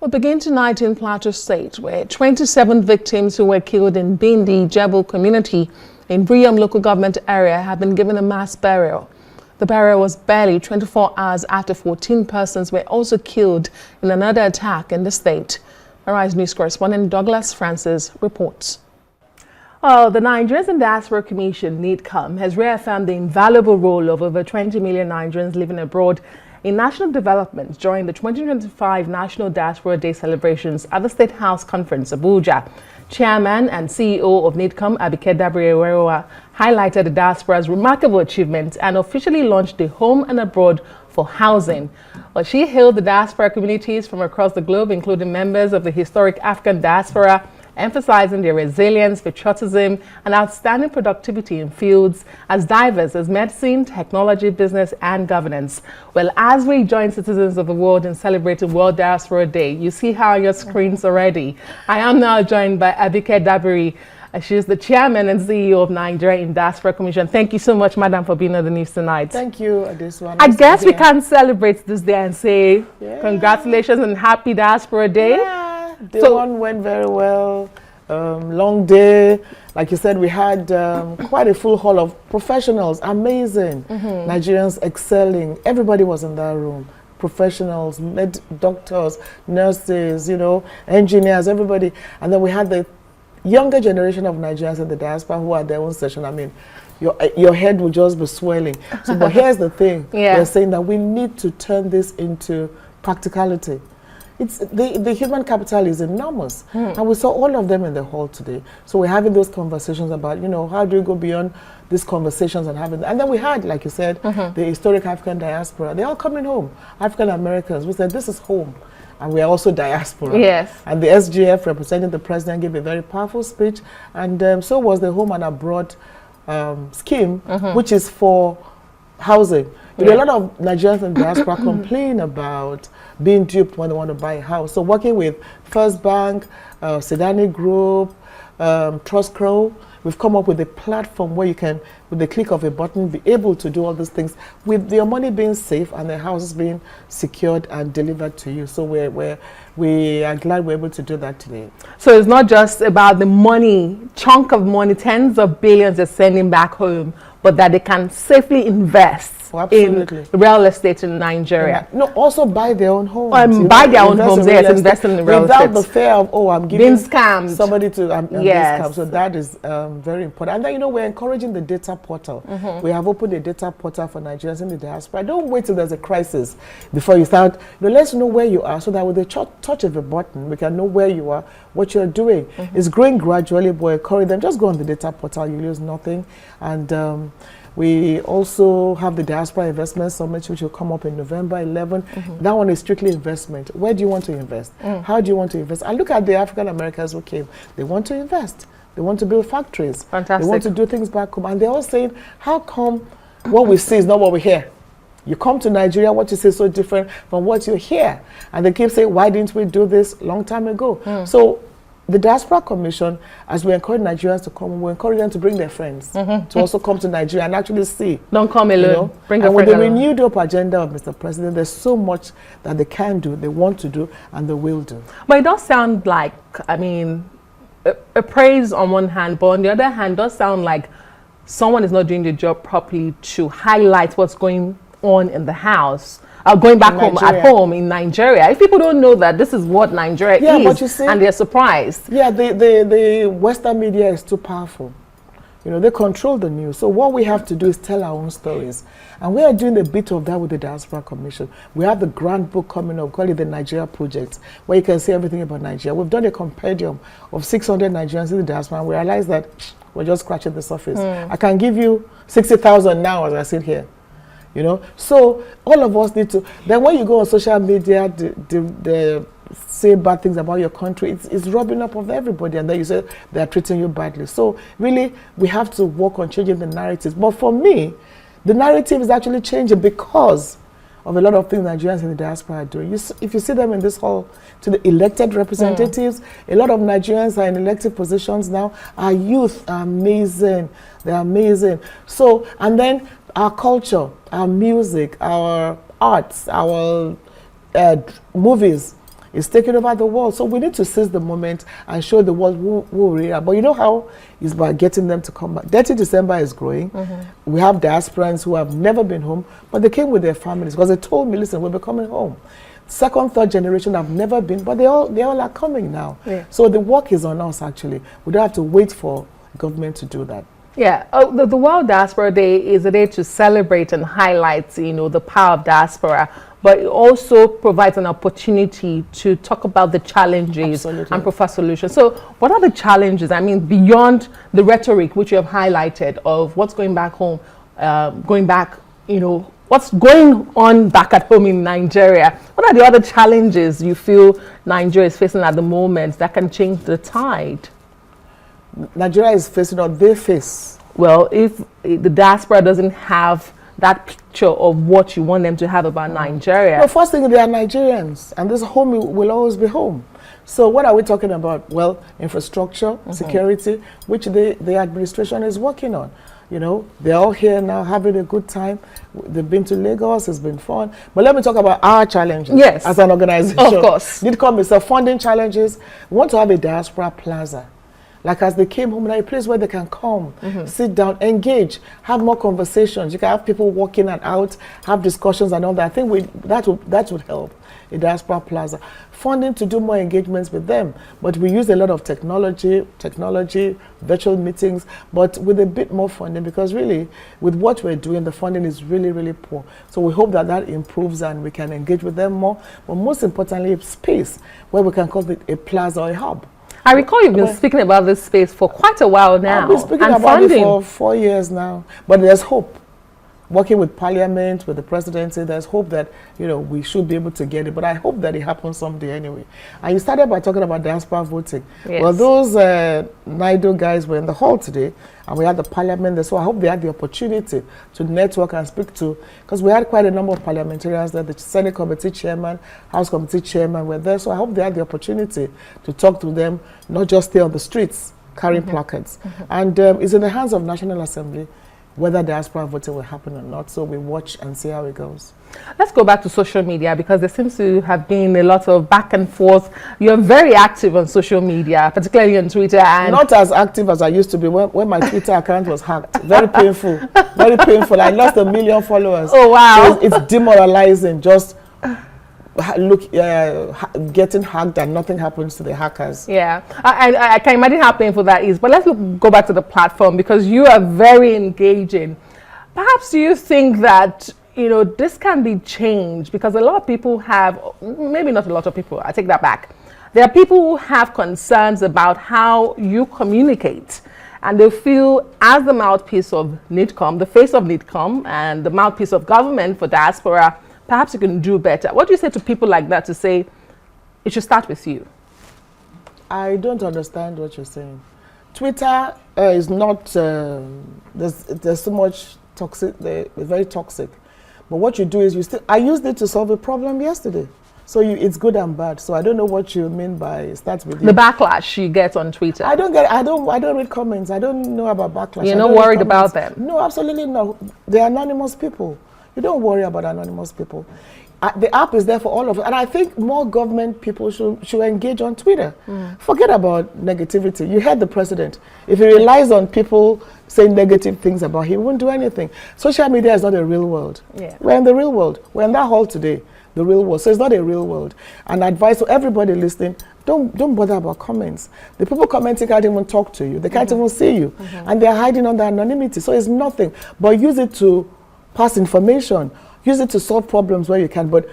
We'll begin tonight in Plateau State, where 27 victims who were killed in Bindi, Jebu community in Briam local government area have been given a mass burial. The burial was barely 24 hours after 14 persons were also killed in another attack in the state. Arise News correspondent Douglas Francis reports. The Nigerians in Diaspora Commission, NIDCOM, has reaffirmed the invaluable role of over 20 million Nigerians living abroad in national development during the 2025 National Diaspora Day celebrations at the State House Conference, Abuja. Chairman and CEO of NIDCOM, Abike Dabiri-Erewa, highlighted the diaspora's remarkable achievements and officially launched the Home and Abroad for Housing. She hailed the diaspora communities from across the globe, including members of the historic African diaspora, emphasizing their resilience, patriotism, and outstanding productivity in fields as diverse as medicine, technology, business, and governance. Well, as we join citizens of the world in celebrating World Diaspora Day, you see her on your screens already. I am now joined by Abike Dabiri. She's the chairman and CEO of Nigeria in Diaspora Commission. Thank you so much, madam, for being on the news tonight. Thank you, Adeswa. I guess we can celebrate this day and say congratulations and happy Diaspora Day. Yeah. Day one went very well. Long day. Like you said, we had quite a full hall of professionals. Amazing. Nigerians excelling. Everybody was in that room. Professionals, doctors, nurses, you know, engineers, everybody. And then we had the younger generation of Nigerians in the diaspora who had their own session. I mean, your head will just be swelling. So, but here's the thing. We're saying that we need to turn this into practicality. It's the human capital is enormous, and we saw all of them in the hall today. So we're having those conversations about, you know, how do we go beyond these conversations and having, and then we had, like you said, the historic African diaspora. They're all coming home. African Americans. We said this is home, and we are also diaspora. Yes. And the SGF representing the president gave a very powerful speech, and so was the Home and Abroad scheme, which is for housing. You know, a lot of Nigerians in diaspora complain about being duped when they want to buy a house. So working with First Bank, Sedani Group, Trust Crow, we've come up with a platform where you can, with the click of a button, be able to do all these things with your money being safe and the houses being secured and delivered to you. So we are glad we're able to do that today. So it's not just about the money, chunk of money, tens of billions they're sending back home, but that they can safely invest in real estate in Nigeria. No, also buy their own homes. Buy their own homes, yes, invest in real estate. Without the fear of, oh, I'm giving scammed. Somebody to being scammed. So that is very important. And then, you know, we're encouraging the data portal. We have opened a data portal for Nigerians in the diaspora. Don't wait till there's a crisis before you start. You know, let's know where you are so that with the touch of a button, we can know where you are, what you're doing. It's growing gradually, but encourage them. Just go on the data portal, you lose nothing. And we also have the Diaspora Investment Summit, which will come up in November 11. That one is strictly investment. Where do you want to invest? How do you want to invest? I look at the African Americans who came. They want to invest. They want to build factories. Fantastic. They want to do things back home. And they're all saying, how come what we see is not what we hear? You come to Nigeria, what you see is so different from what you hear. And they keep saying, why didn't we do this long time ago? So the Diaspora Commission, as we encourage Nigerians to come, we encourage them to bring their friends to also come to Nigeria and actually see. Don't come alone. You know? Bring and with the renewed up agenda of Mr. President, there's so much that they can do, they want to do, and they will do. But it does sound like, I mean, a praise on one hand, but on the other hand, it does sound like someone is not doing the job properly to highlight what's going on in the house. Going back home at home in Nigeria. If people don't know that this is what Nigeria is, but you see, and they're surprised. Yeah, the Western media is too powerful. You know, they control the news. So what we have to do is tell our own stories. And we are doing a bit of that with the Diaspora Commission. We have the grand book coming up, called it the Nigeria Project, where you can see everything about Nigeria. We've done a compendium of 600 Nigerians in the diaspora, and we realize that we're just scratching the surface. I can give you 60,000 now as I sit here. You know, so all of us need to. Then when you go on social media, they say bad things about your country. It's rubbing up of everybody, and then you say they are treating you badly. So really, we have to work on changing the narratives. But for me, the narrative is actually changing because of a lot of things Nigerians in the diaspora are doing. If you see them in this hall, to the elected representatives, a lot of Nigerians are in elected positions now. Our youth are amazing. They're amazing. So, and then our culture, our music, our arts, our movies, It's taking over the world. So we need to seize the moment and show the world who we are. But you know how it's by getting them to come back. 30 December is growing. We have diasporans who have never been home, but they came with their families because they told me, listen, we'll be coming home. Second, third generation have never been, but they all are coming now. Yeah. So the work is on us, actually. We don't have to wait for government to do that. Yeah, the World Diaspora Day is a day to celebrate and highlight, the power of diaspora, but it also provides an opportunity to talk about the challenges and provide solutions. So what are the challenges? I mean, beyond the rhetoric, which you have highlighted, of what's going back home, what's going on back at home in Nigeria? What are the other challenges you feel Nigeria is facing at the moment that can change the tide? Nigeria is facing, or they face? Well, if the diaspora doesn't have that picture of what you want them to have about Nigeria. Well, first thing, they are Nigerians, and this home will always be home. So what are we talking about? Well, infrastructure, security, which the administration is working on. They're all here now having a good time. They've been to Lagos, it's been fun. But let me talk about our challenges as an organization. Of course. NIDCOM is funding challenges. We want to have a diaspora plaza. Like as they came home, a place where they can come, sit down, engage, have more conversations. You can have people walking and out, have discussions and all that. I think that would help, a diaspora plaza. Funding to do more engagements with them. But we use a lot of technology, virtual meetings, but with a bit more funding, because really, with what we're doing, the funding is really, really poor. So we hope that improves and we can engage with them more. But most importantly, a space where we can call it a plaza or a hub. I recall you've been speaking about this space for quite a while now. I've been speaking about it for 4 years now. But there's hope. Working with Parliament, with the presidency, there's hope that, we should be able to get it. But I hope that it happens someday anyway. And you started by talking about diaspora voting. Yes. Well, those NIDO guys were in the hall today, and we had the Parliament there. So I hope they had the opportunity to network and speak to, because we had quite a number of parliamentarians there. The Senate Committee Chairman, House Committee Chairman were there. So I hope they had the opportunity to talk to them, not just stay on the streets carrying placards. And it's in the hands of National Assembly whether diaspora voting will happen or not. So we watch and see how it goes. Let's go back to social media, because there seems to have been a lot of back and forth. You're very active on social media, particularly on Twitter. And not as active as I used to be when my Twitter account was hacked. Very painful. Very painful. I lost 1 million followers. Oh, wow. So it's demoralizing. Just getting hacked and nothing happens to the hackers. Yeah, I can imagine how painful that is. But let's go back to the platform, because you are very engaging. Perhaps do you think that this can be changed? Because a lot of people have, maybe not a lot of people, I take that back. There are people who have concerns about how you communicate, and they feel, as the mouthpiece of NIDCOM, the face of NIDCOM, and the mouthpiece of government for diaspora, perhaps you can do better. What do you say to people like that, to say it should start with you? I don't understand what you're saying. Twitter is not, there's so much toxic, it's very toxic. But what you do is I used it to solve a problem yesterday. So it's good and bad. So I don't know what you mean by start with you. The backlash you get on Twitter. I don't read comments. I don't know about backlash. You're not worried about them? No, absolutely not. They're anonymous people. You don't worry about anonymous people. The app is there for all of us. And I think more government people should engage on Twitter. Forget about negativity. You heard the president. If he relies on people saying negative things about him, he won't do anything. Social media is not a real world. Yeah. We're in the real world. We're in that hall today, the real world. So it's not a real world. And advice to everybody listening, don't bother about comments. The people commenting can't even talk to you. They can't even see you. And they're hiding under anonymity. So it's nothing. But use it to pass information. Use it to solve problems where you can, but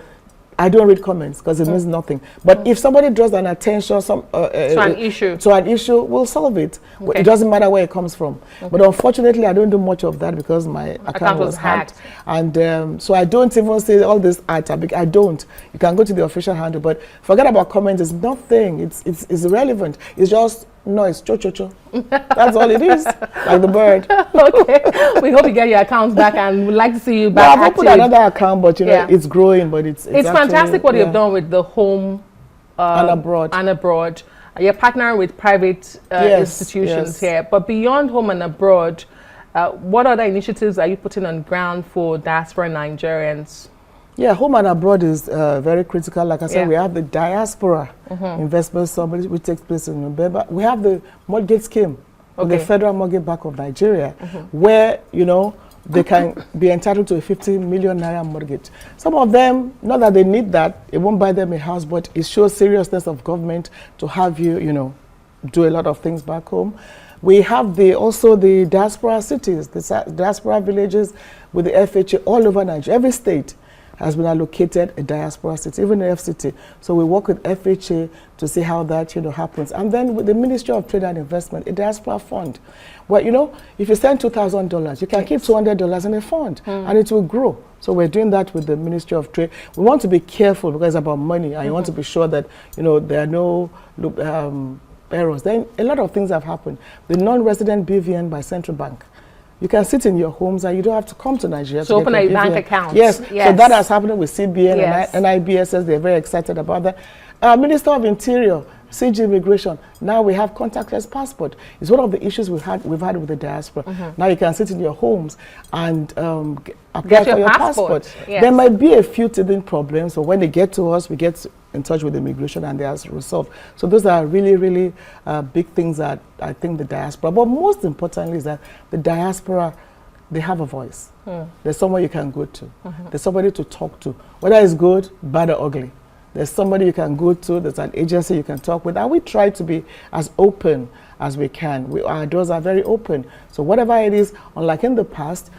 I don't read comments because it means nothing. But if somebody draws an attention to an issue, we'll solve it. Okay. It doesn't matter where it comes from. Okay. But unfortunately, I don't do much of that because my account was hacked. And so I don't even say all this at Abike. I don't. You can go to the official handle, but forget about comments. It's nothing. It's irrelevant. It's just noise. Cho-cho-cho. That's all it is. Like the bird. Okay. We hope you get your accounts back, and we'd like to see you back. Well, I've opened another account, but it's growing, but it's fantastic what you've done with the home and abroad. You're partnering with private institutions here, but beyond home and abroad, what other initiatives are you putting on ground for diaspora Nigerians? Yeah, home and abroad is very critical. Like I said, Yeah. we have the Diaspora Investment Summit, which takes place in November. We have the mortgage scheme, with the Federal Mortgage Bank of Nigeria, where, you know, they can be entitled to a 50 million naira mortgage. Some of them, not that they need that, it won't buy them a house, but it shows seriousness of government to have you, you know, do a lot of things back home. We have also the diaspora cities, the diaspora villages with the FHA all over Nigeria. Every state has been allocated a diaspora city, even the FCT. So we work with FHA to see how that, you know, happens. And then with the Ministry of Trade and Investment, a diaspora fund. Well, you know, if you send $2,000, you can keep $200 in a fund, and it will grow. So we're doing that with the Ministry of Trade. We want to be careful because it's about money, and you want to be sure that, you know, there are no errors. Then a lot of things have happened. The non-resident BVN by Central Bank. You can sit in your homes and you don't have to come to Nigeria to open a BVN. bank account. Yes. So that has happened with CBN and NIBSS. They're very excited about that. Minister of Interior, CG Immigration. Now we have contactless passport. It's one of the issues we've had with the diaspora. Now you can sit in your homes and apply for your passport. Yes. There might be a few teething problems, so when they get to us, we get in touch with immigration and they are resolved. So those are really, really big things that I think the diaspora, but most importantly is that the diaspora, they have a voice. There's somewhere you can go to. There's somebody to talk to, whether it's good, bad or ugly. There's somebody you can go to, there's an agency you can talk with, and we try to be as open as we can. Our doors are very open. So whatever it is, unlike in the past,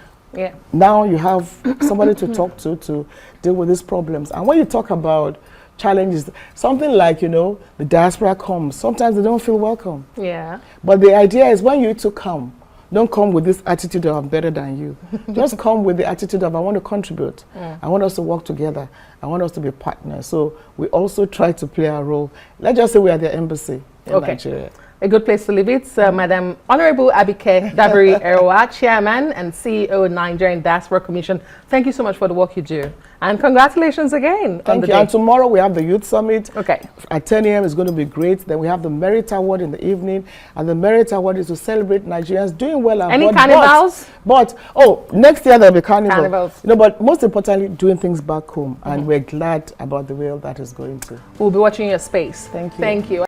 now you have somebody to talk to deal with these problems. And when you talk about challenges, something like, you know, the diaspora comes, sometimes they don't feel welcome. Yeah. But the idea is when you two come, don't come with this attitude of I'm better than you. Just come with the attitude of I want to contribute. I want us to work together. I want us to be partners. So we also try to play our role. Let's just say we are the embassy in Nigeria. A good place to leave it. Madam Honorable Abike Dabiri-Erewa, Chairman and CEO Nigerian Diaspora Commission. Thank you so much for the work you do. And congratulations again. Thank you. And tomorrow we have the Youth Summit. At 10 a.m. It's going to be great. Then we have the Merit Award in the evening. And the Merit Award is to celebrate Nigerians doing well. Any carnivals? But next year there'll be carnivals. You know, but most importantly, doing things back home. And we're glad about the way that is going to. We'll be watching your space. Thank you. Thank you.